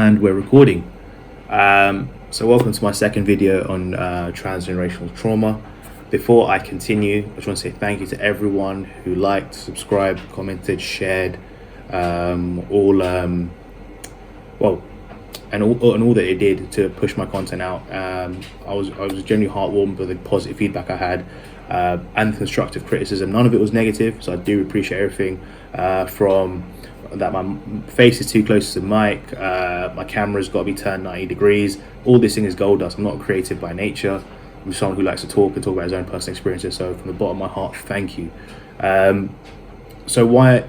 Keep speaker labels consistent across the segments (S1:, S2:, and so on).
S1: And we're recording. So welcome to my second video on transgenerational trauma. Before I continue, I just want to say thank you to everyone who liked, subscribed, commented, shared, all that it did to push my content out. I was genuinely heartwarmed by the positive feedback I had and constructive criticism. None of it was negative, so I do appreciate everything. From that my face is too close to the mic, my camera's got to be turned 90 degrees. All this thing is gold dust. I'm not creative by nature. I'm someone who likes to talk and talk about his own personal experiences. So from the bottom of my heart, thank you. So why,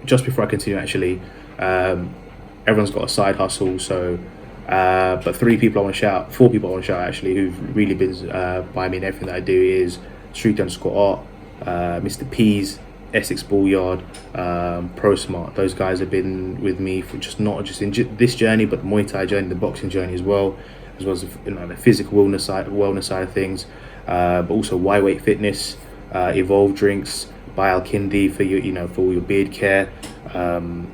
S1: just before I continue, actually, everyone's got a side hustle. So, but four people I want to shout actually, who've really been by me in everything that I do is Street_Art, Mr. P's, Essex Ballyard, Pro Smart. Those guys have been with me for not just in this journey, but the Muay Thai journey, the boxing journey as well as the physical wellness side of things, but also Y-Weight Fitness, Evolve Drinks, by Al-Kindi for for all your beard care, and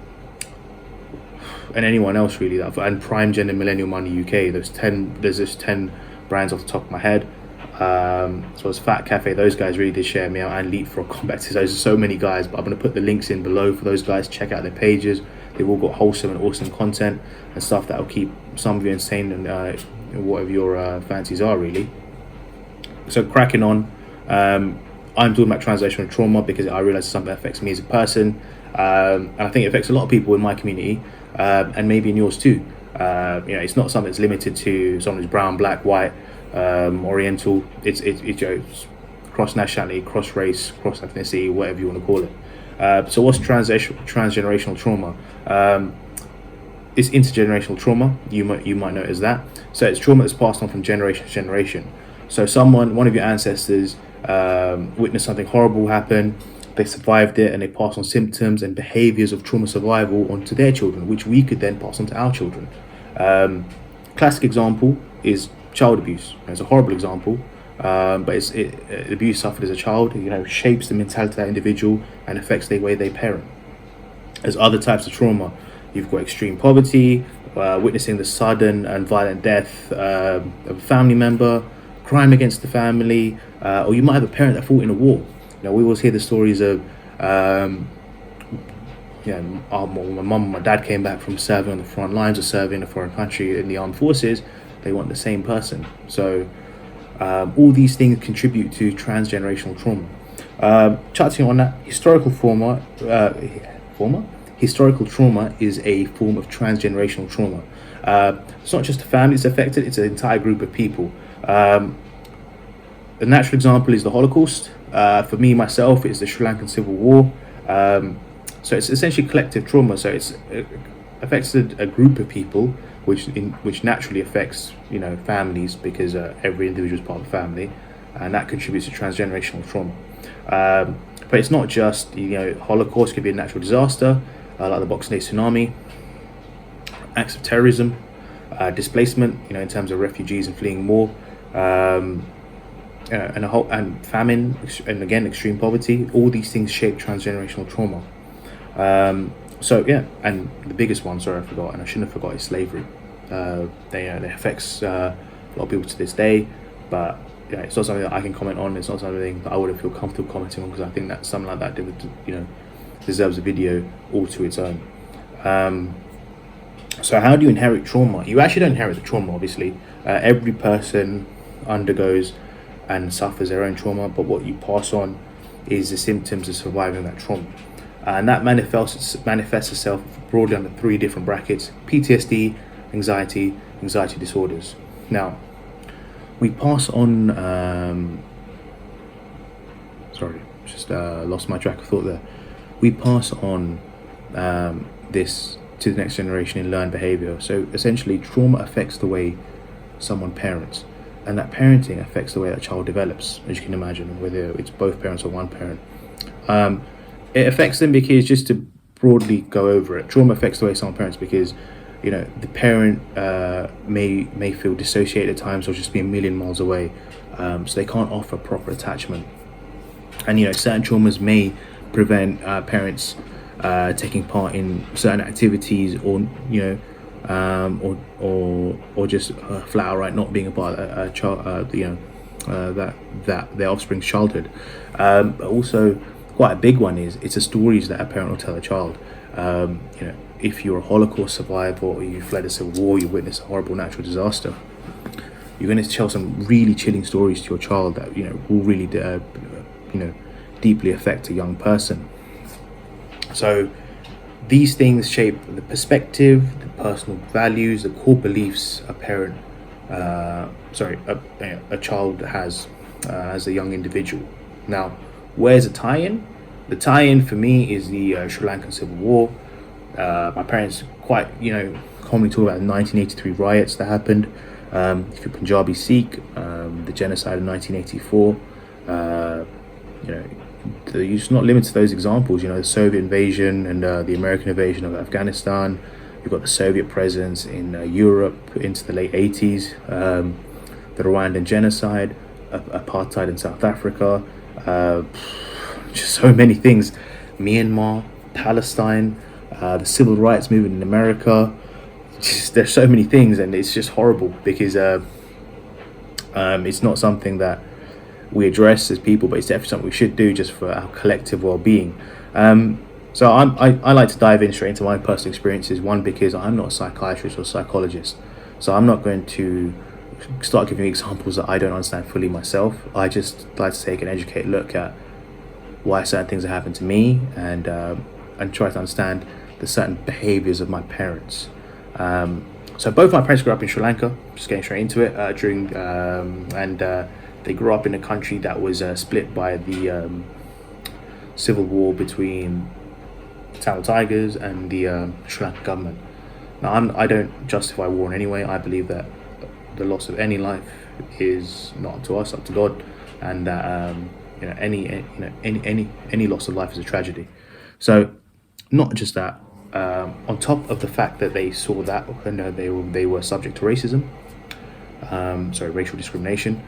S1: anyone else really, and Prime Gen and Millennial Money UK. There's just 10 brands off the top of my head. So as Fat Cafe, those guys really did share me out, and Leapfrog Combat. So there's so many guys, but I'm going to put the links in below for those guys. Check out their pages. They've all got wholesome and awesome content and stuff that will keep some of you insane and whatever your fancies are really. So cracking on, I'm talking about transgenerational trauma because I realize it's something that affects me as a person, and I think it affects a lot of people in my community, and maybe in yours too. It's not something that's limited to someone who's brown, black, white, Oriental. It's cross nationality, cross race, cross ethnicity, whatever you want to call it. So what's transgenerational trauma? It's intergenerational trauma. You might know it as that. So it's trauma that's passed on from generation to generation. So one of your ancestors witnessed something horrible happen. They survived it, and they pass on symptoms and behaviors of trauma survival onto their children, which we could then pass on to our children. Classic example is child abuse. It's a horrible example, but abuse suffered as a child, shapes the mentality of that individual and affects the way they parent. There's other types of trauma. You've got extreme poverty, witnessing the sudden and violent death of a family member, crime against the family, or you might have a parent that fought in a war. We always hear the stories of, my mum and my dad came back from serving on the front lines or serving in a foreign country in the armed forces. They want the same person. So all these things contribute to transgenerational trauma. Touching on that, historical trauma is a form of transgenerational trauma. It's not just a family that's affected, it's an entire group of people. A natural example is the Holocaust. For me, myself, it's the Sri Lankan Civil War. So it's essentially collective trauma. So it affects a group of people, which naturally affects families, because every individual is part of a family, and that contributes to transgenerational trauma. But it's not just Holocaust. Could be a natural disaster like the Boxing Day tsunami, acts of terrorism, displacement in terms of refugees and fleeing war, and famine, and again extreme poverty. All these things shape transgenerational trauma. And the biggest one, sorry I forgot, and I shouldn't have forgot, is slavery. They affects a lot of people to this day, but it's not something that I can comment on. It's not something that I wouldn't feel comfortable commenting on, because I think that something like that deserves a video all to its own. So how do you inherit trauma? You actually don't inherit the trauma, obviously. Every person undergoes and suffers their own trauma, but what you pass on is the symptoms of surviving that trauma. And that manifests itself broadly under 3 different brackets: PTSD, anxiety disorders. Now, we pass on, lost my track of thought there. We pass on this to the next generation in learned behavior. So essentially, trauma affects the way someone parents, and that parenting affects the way that child develops, as you can imagine, whether it's both parents or one parent. It affects them because, just to broadly go over it, trauma affects the way someone parents because the parent may feel dissociated at times, or just be a million miles away, so they can't offer proper attachment. And certain traumas may prevent parents taking part in certain activities, or or just flat outright not being a part of a child, that their offspring's childhood. But also, quite a big one is it's the stories that a parent will tell a child. If you're a Holocaust survivor or you fled a civil war, you witnessed a horrible natural disaster, you're going to tell some really chilling stories to your child that will really deeply affect a young person. So these things shape the perspective, the personal values, the core beliefs a child has as a young individual. Now, where's the tie-in? The tie-in for me is the Sri Lankan Civil War. My parents quite commonly talk about the 1983 riots that happened. If you're Punjabi Sikh, the genocide of 1984. It's not limited to those examples. The Soviet invasion and the American invasion of Afghanistan. You've got the Soviet presence in Europe into the late 80s. The Rwandan genocide, apartheid in South Africa. Just so many things. Myanmar, Palestine, the civil rights movement in America. There's so many things, and it's just horrible because it's not something that we address as people, but it's definitely something we should do just for our collective well-being. So I like to dive in straight into my personal experiences. One, because I'm not a psychiatrist or psychologist, so I'm not going to start giving examples that I don't understand fully myself. I just like to take an educated look at why certain things have happened to me, and try to understand the certain behaviors of my parents. So both my parents grew up in Sri Lanka, just getting straight into it, they grew up in a country that was split by the civil war between Tamil Tigers and the Sri Lankan government. Now, I don't justify war in any way. I believe that the loss of any life is not up to us, up to God, and that any loss of life is a tragedy. So, not just that. On top of the fact that they saw that, they were subject to racism, racial discrimination.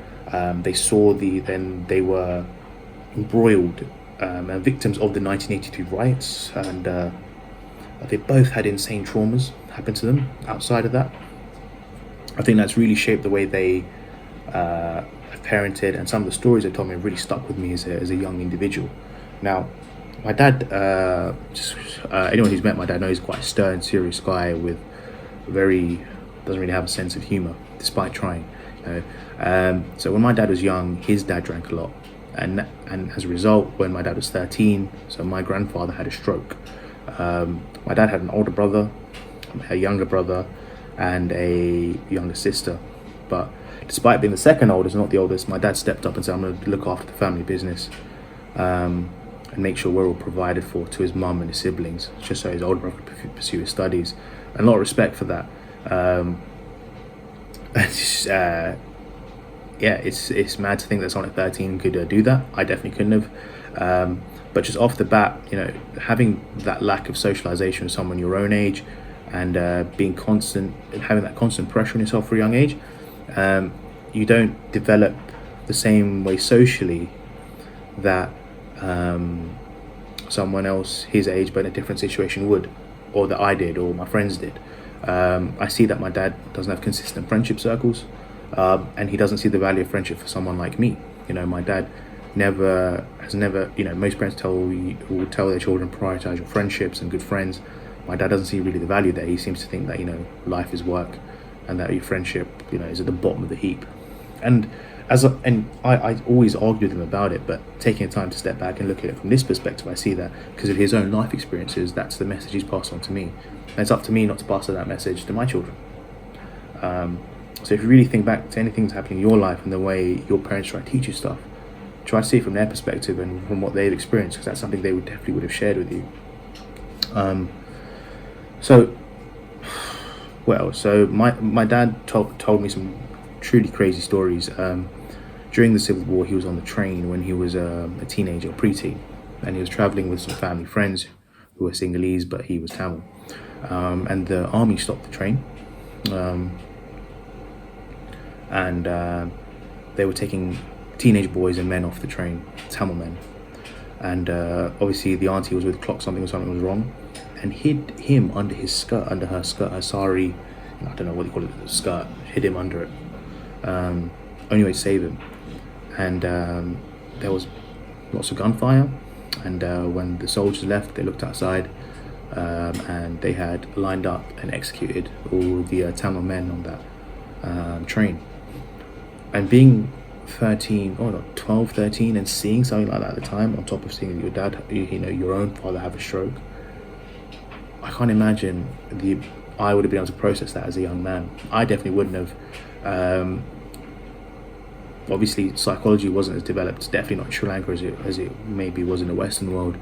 S1: They saw they were embroiled and victims of the 1983 riots, and they both had insane traumas happen to them. Outside of that, I think that's really shaped the way they have parented, and some of the stories they told me really stuck with me as a young individual. Now, my dad, anyone who's met my dad knows he's quite a stern, serious guy with doesn't really have a sense of humor, despite trying. So when my dad was young, his dad drank a lot, and as a result, when my dad was 13, so my grandfather had a stroke. My dad had an older brother, a younger brother, and a younger sister. But despite being the second oldest, not the oldest, my dad stepped up and said, "I'm going to look after the family business and make sure we're all provided for," to his mum and his siblings, just so his older brother could pursue his studies. And a lot of respect for that. It's mad to think that someone at 13 could do that. I definitely couldn't have. But just off the bat, having that lack of socialization with someone your own age, and having that constant pressure on yourself for a young age, you don't develop the same way socially that someone else his age but in a different situation would, or that I did, or my friends did. I see that my dad doesn't have consistent friendship circles, and he doesn't see the value of friendship for someone like me. My dad has never, most parents will tell their children, prioritize your friendships and good friends. My dad doesn't see really the value there. He seems to think that, life is work, and that your friendship, is at the bottom of the heap. And I always argue with him about it, but taking the time to step back and look at it from this perspective, I see that because of his own life experiences, that's the message he's passed on to me. And it's up to me not to pass on that message to my children. So if you really think back to anything that's happening in your life and the way your parents try to teach you stuff, try to see it from their perspective and from what they've experienced, because that's something they definitely would have shared with you. So my dad told me some truly crazy stories. During the Civil War, he was on the train when he was a teenager, preteen, and he was traveling with some family friends who were Sinhalese, but he was Tamil. And the army stopped the train, and they were taking teenage boys and men off the train, Tamil men. And obviously the auntie was with the clock, something was wrong, and hid him under his skirt, under her skirt, her sari. I don't know what you call it, the skirt. Hid him under it. Only way to save him. And there was lots of gunfire. And when the soldiers left, they looked outside, and they had lined up and executed all the Tamil men on that train. And being 12, 13, and seeing something like that at the time, on top of seeing your dad, your own father have a stroke, I can't imagine I would have been able to process that as a young man. I definitely wouldn't have. Obviously, psychology wasn't as developed, definitely not in Sri Lanka as it maybe was in the Western world.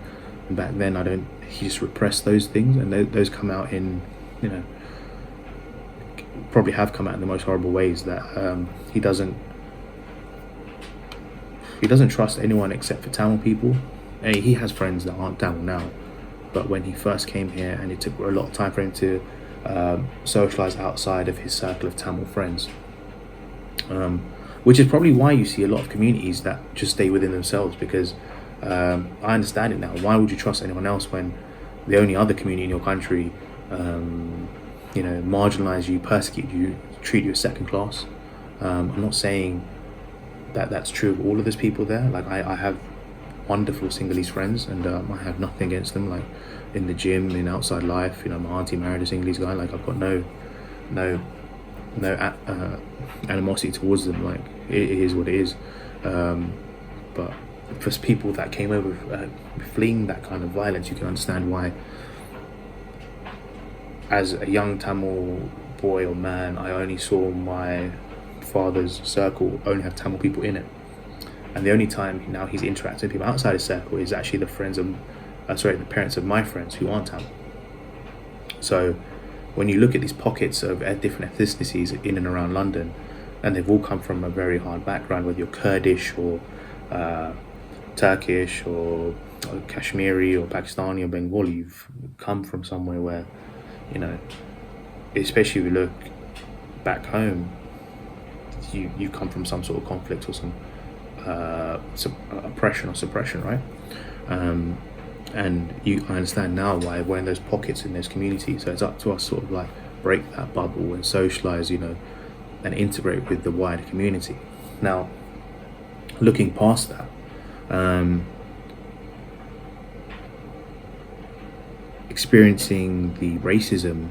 S1: And back then, he just repressed those things, and those come out in, probably have come out in the most horrible ways, that he doesn't trust anyone except for Tamil people. And he has friends that aren't Tamil now, but when he first came here, and it took a lot of time for him to socialize outside of his circle of Tamil friends, which is probably why you see a lot of communities that just stay within themselves, because I understand it now. Why would you trust anyone else when the only other community in your country marginalize you, persecute you, treat you as second class? I'm not saying that that's true of all of those people there. Like, I have wonderful Sinhalese friends, and I have nothing against them. Like, in the gym, in outside life, my auntie married a Sinhalese guy. Like, I've got no animosity towards them. Like, it is what it is. But for people that came over fleeing that kind of violence, you can understand why, as a young Tamil boy or man, I only saw my father's circle only have Tamil people in it, and the only time now he's interacting with people outside his circle is actually the parents of my friends who aren't Tamil. So when you look at these pockets of different ethnicities in and around London, and they've all come from a very hard background, whether you're Kurdish or Turkish or Kashmiri or Pakistani or Bengali, you've come from somewhere where, especially if you look back home, you come from some sort of conflict or some oppression or suppression, right? And I understand now why we're in those pockets in those communities. So it's up to us sort of like break that bubble and socialize, and integrate with the wider community. Now, looking past that, experiencing the racism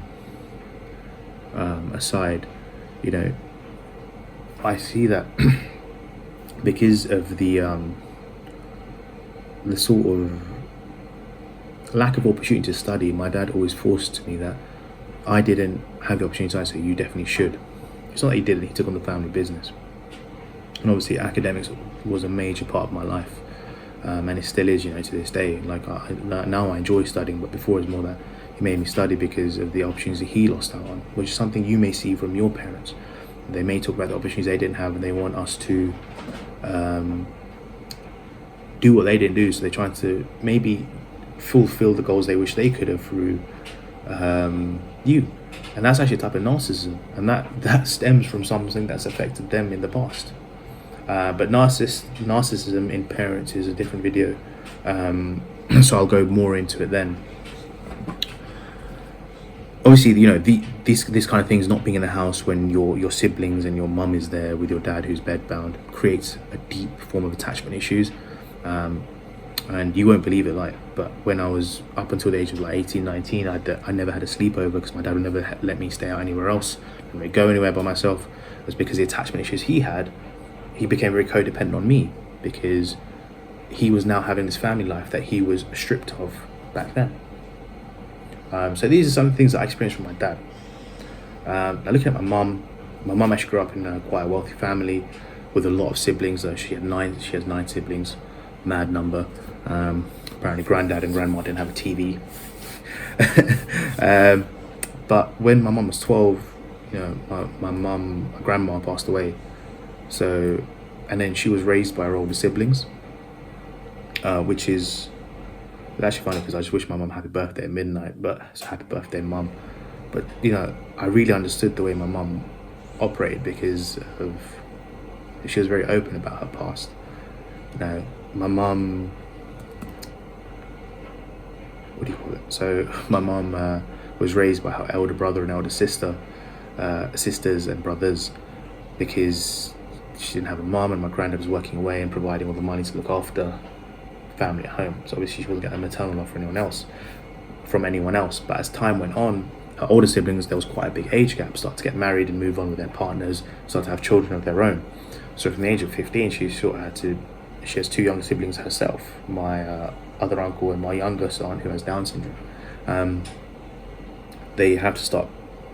S1: aside, I see that because of the sort of lack of opportunity to study, my dad always forced me that I didn't have the opportunity to say, you definitely should. It's not that he didn't, he took on the family business. And obviously academics was a major part of my life, and it still is, to this day. Like, now I enjoy studying, but before it was more that he made me study because of the opportunities he lost out on, which is something you may see from your parents. They may talk about the opportunities they didn't have, and they want us to do what they didn't do, so they're trying to maybe fulfill the goals they wish they could have through you. And that's actually a type of narcissism, and that stems from something that's affected them in the past. But narcissism in parents is a different video, so I'll go more into it then. Obviously, this kind of things, not being in the house when your siblings and your mum is there with your dad who's bedbound, creates a deep form of attachment issues. And you won't believe it, but when I was up until the age of 18, 19, I never had a sleepover because my dad would never let me stay out anywhere else. I would go anywhere by myself. It was because the attachment issues he had. He became very codependent on me because he was now having this family life that he was stripped of back then. So these are some things that I experienced from my dad. Now looking at my mum actually grew up in quite a wealthy family with a lot of siblings. She has 9 siblings, mad number. Apparently granddad and grandma didn't have a TV. But when my mum was 12, my grandma passed away. So, and then she was raised by her older siblings, which is actually funny because I just wish my mum happy birthday at midnight, but it's a happy birthday, mum. But I really understood the way my mum operated because she was very open about her past. My mum, what do you call it? So my mum was raised by her elder brother and elder sister, sisters and brothers, because she didn't have a mum, and my granddad was working away and providing all the money to look after family at home. So obviously she wasn't getting a maternal love from anyone else. But as time went on, her older siblings, there was quite a big age gap, started to get married and move on with their partners, started to have children of their own. So from the age of 15, she has two younger siblings herself, my other uncle and my youngest aunt who has Down syndrome. They have to start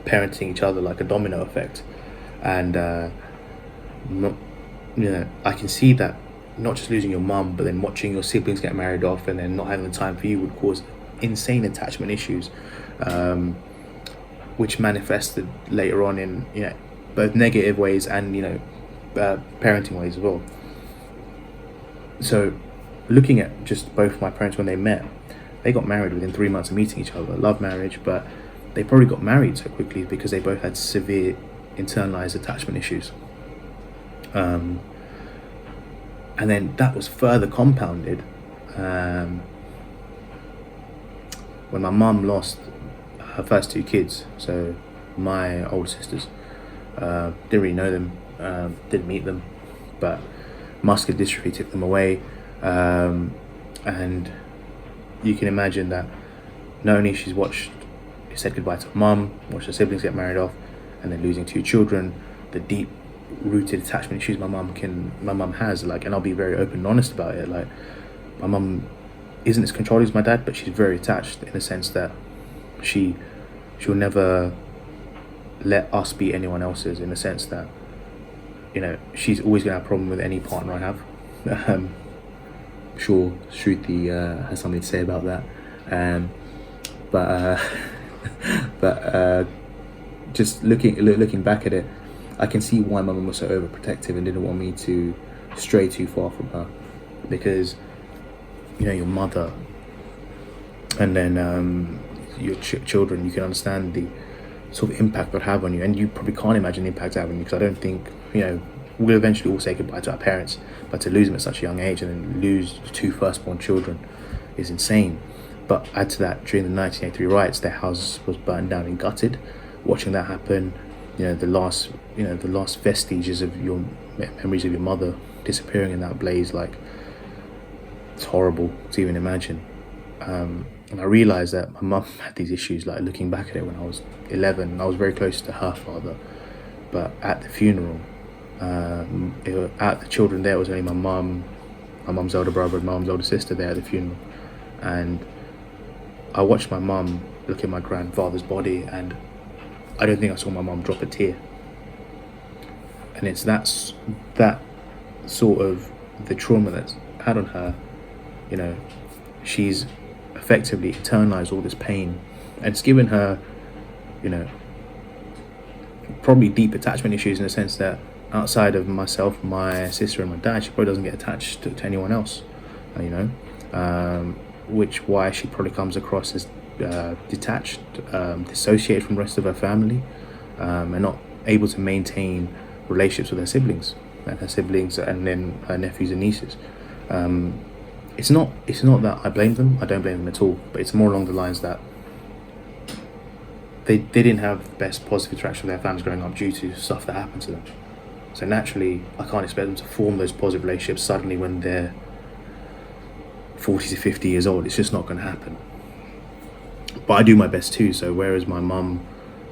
S1: parenting each other like a domino effect. And I can see that not just losing your mum, but then watching your siblings get married off and then not having the time for you would cause insane attachment issues, which manifested later on in both negative ways and parenting ways as well. So looking at just both my parents when they met, they got married within 3 months of meeting each other. Love marriage, but they probably got married so quickly because they both had severe internalized attachment issues. And then that was further compounded when my mum lost her first two kids. So my older sisters, didn't really know them, didn't meet them, but muscular dystrophy took them away. And you can imagine that not only she's said goodbye to her mum, watched her siblings get married off, and then losing two children, the deep rooted attachment issues my mum has, like, and I'll be very open and honest about it. Like, my mum isn't as controlling as my dad, but she's very attached in the sense that she'll never let us be anyone else's, in the sense that she's always gonna have a problem with any partner I have. Sure, Shruti has something to say about that, but just looking back at it, I can see why my mum was so overprotective and didn't want me to stray too far from her, because your mother and then your children, you can understand the sort of impact that have on you, and you probably can't imagine the impact it have on you, because I don't think we'll eventually all say goodbye to our parents, but to lose them at such a young age and then lose two firstborn children is insane. But add to that, during the 1983 riots, their house was burned down and gutted. Watching that happen, the last vestiges of your memories of your mother disappearing in that blaze, like, it's horrible to even imagine. And I realised that my mum had these issues, like, looking back at it when I was 11, and I was very close to her father. But at the funeral, at the children there, it was only my mum, my mum's older brother and my mum's older sister there at the funeral. And I watched my mum look at my grandfather's body, and I don't think I saw my mum drop a tear. And it's that sort of the trauma that's had on her. She's effectively internalized all this pain, and it's given her probably deep attachment issues, in the sense that outside of myself, my sister and my dad, she probably doesn't get attached to anyone else, which why she probably comes across as detached, dissociated from the rest of her family, and not able to maintain relationships with her siblings and then her nephews and nieces. It's not that I blame them. I don't blame them at all, but it's more along the lines that they didn't have the best positive interaction with their families growing up due to stuff that happened to them. So naturally, I can't expect them to form those positive relationships suddenly when they're 40 to 50 years old. It's just not going to happen. But I do my best too. So whereas my mum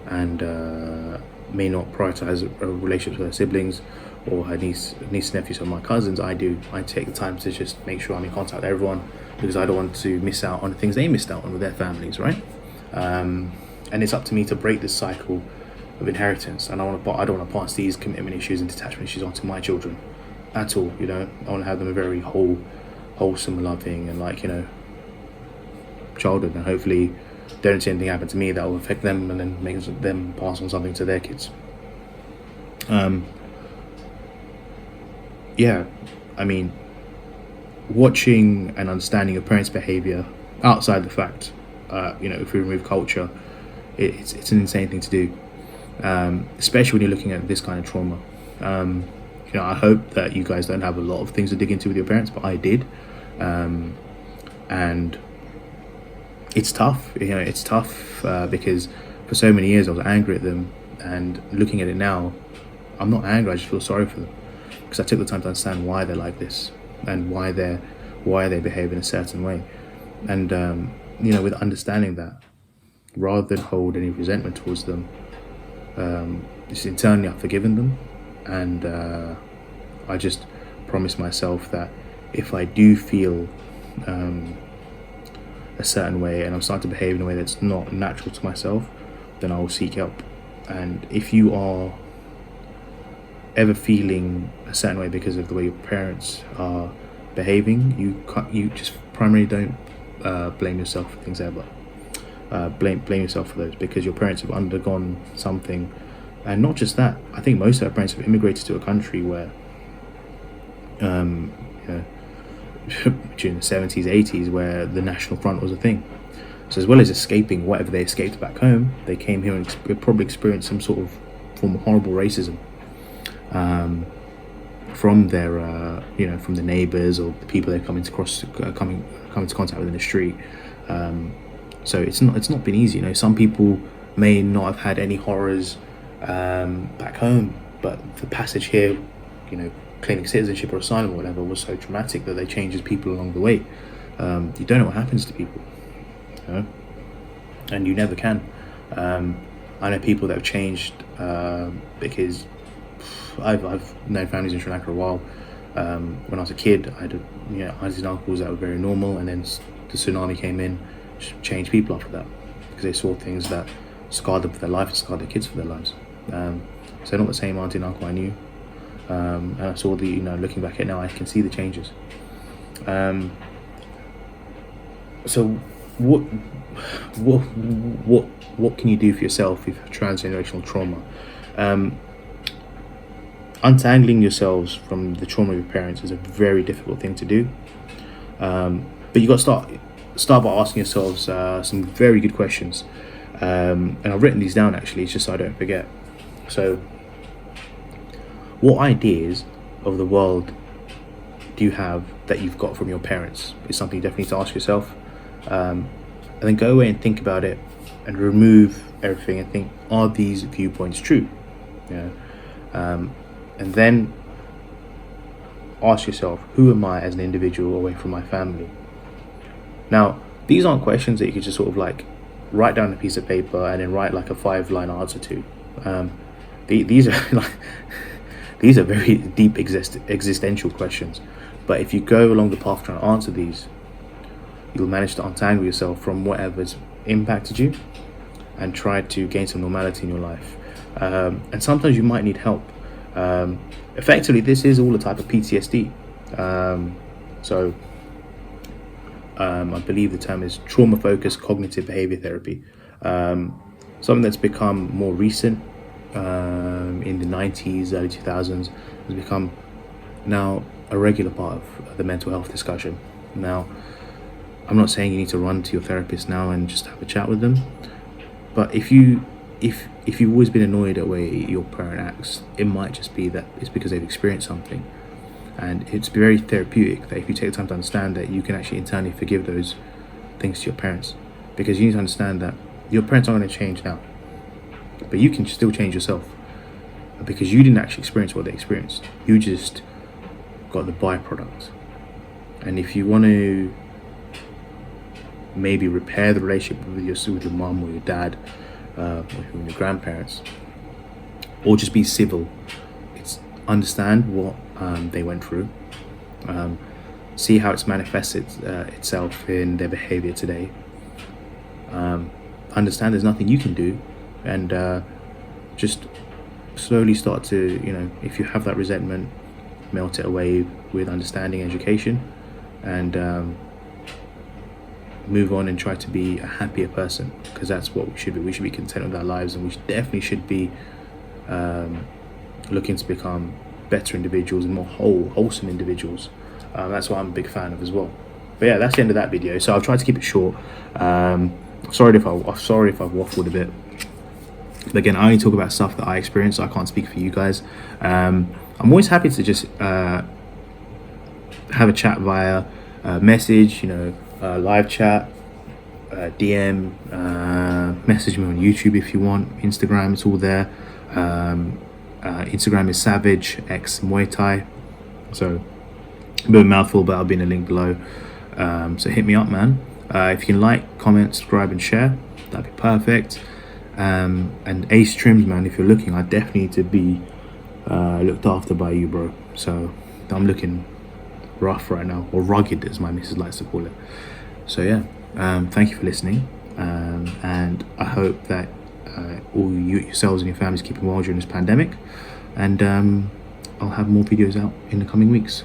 S1: and may not prioritize relationships with her siblings or her niece and nephews or my cousins, I take the time to just make sure I'm in contact with everyone, because I don't want to miss out on the things they missed out on with their families, right? And it's up to me to break this cycle of inheritance, and I don't want to pass these commitment issues and detachment issues onto my children at all. I want to have them a very wholesome, loving, and childhood, and hopefully they don't see anything happen to me that will affect them and then make them pass on something to their kids. Watching and understanding your parents' behavior outside the fact, if we remove culture, it's an insane thing to do, especially when you're looking at this kind of trauma. I hope that you guys don't have a lot of things to dig into with your parents, but I did, and it's tough. It's tough because for so many years I was angry at them, and looking at it now, I'm not angry. I just feel sorry for them because I took the time to understand why they're like this and why they behave in a certain way. And with understanding that, rather than hold any resentment towards them, just internally I've forgiven them, and I just promise myself that if I do feel a certain way and I'm starting to behave in a way that's not natural to myself, then I will seek help. And if you are ever feeling a certain way because of the way your parents are behaving, you just primarily don't blame yourself for things ever. Blame yourself for those, because your parents have undergone something. And not just that, I think most of our parents have immigrated to a country where during the 70s, 80s, where the National Front was a thing. So as well as escaping whatever they escaped back home, they came here and probably experienced some sort of form of horrible racism from their, from the neighbours or the people they're coming into contact with in the street. So it's not been easy. Some people may not have had any horrors back home, but the passage here, claiming citizenship or asylum or whatever, was so traumatic that they changes people along the way. You don't know what happens to people, and you never can. I know people that have changed because I've known families in Sri Lanka a while. When I was a kid, I had aunties and uncles that were very normal, and then the tsunami came in, just changed people after that, because they saw things that scarred them for their life and scarred their kids for their lives. So not the same auntie and uncle I knew. And I saw looking back at it now, I can see the changes. So what can you do for yourself if you have transgenerational trauma? Untangling yourselves from the trauma of your parents is a very difficult thing to do. But you got to start by asking yourselves some very good questions. And I've written these down actually, it's just so I don't forget. So, what ideas of the world do you have that you've got from your parents? Is something you definitely need to ask yourself. And then go away and think about it and remove everything and think, are these viewpoints true? And then ask yourself, who am I as an individual away from my family? Now, these aren't questions that you could just sort of like write down on a piece of paper and then write like a 5-line answer to. These are very deep existential questions. But if you go along the path trying to answer these, you'll manage to untangle yourself from whatever's impacted you and try to gain some normality in your life. And sometimes you might need help. Effectively, this is all a type of PTSD. I believe the term is trauma-focused cognitive behavior therapy. Something that's become more recent in the 90s, early 2000s, has become now a regular part of the mental health discussion. Now, I'm not saying you need to run to your therapist now and just have a chat with them, but if you've always been annoyed at the way your parent acts, it might just be that it's because they've experienced something. And it's very therapeutic that if you take the time to understand that, you can actually internally forgive those things to your parents. Because you need to understand that your parents aren't going to change now, but you can still change yourself, because you didn't actually experience what they experienced. You just got the byproduct. And if you want to maybe repair the relationship with your mum or your dad, or your grandparents, or just be civil, it's understand what they went through, see how it's manifested itself in their behavior today, understand there's nothing you can do, and just slowly start to, if you have that resentment, melt it away with understanding, education, and move on and try to be a happier person, because that's what we should be. We should be content with our lives, and we definitely should be looking to become better individuals and more wholesome individuals. That's what I'm a big fan of as well. But yeah, that's the end of that video. So I've tried to keep it short. Sorry if I've waffled a bit. But again, I only talk about stuff that I experience, so I can't speak for you guys. I'm always happy to just have a chat via message, live chat, DM, message me on YouTube if you want. Instagram, it's all there. Instagram is Savage X Muay Thai. So a bit of a mouthful, but I'll be in the link below. So hit me up, man. If you can like, comment, subscribe, and share, that'd be perfect. And Ace Trims, man, if you're looking, I definitely need to be looked after by you, bro. So I'm looking rough right now, or rugged as my missus likes to call it. So yeah, thank you for listening, and I hope that all you yourselves and your families keeping well during this pandemic, and I'll have more videos out in the coming weeks.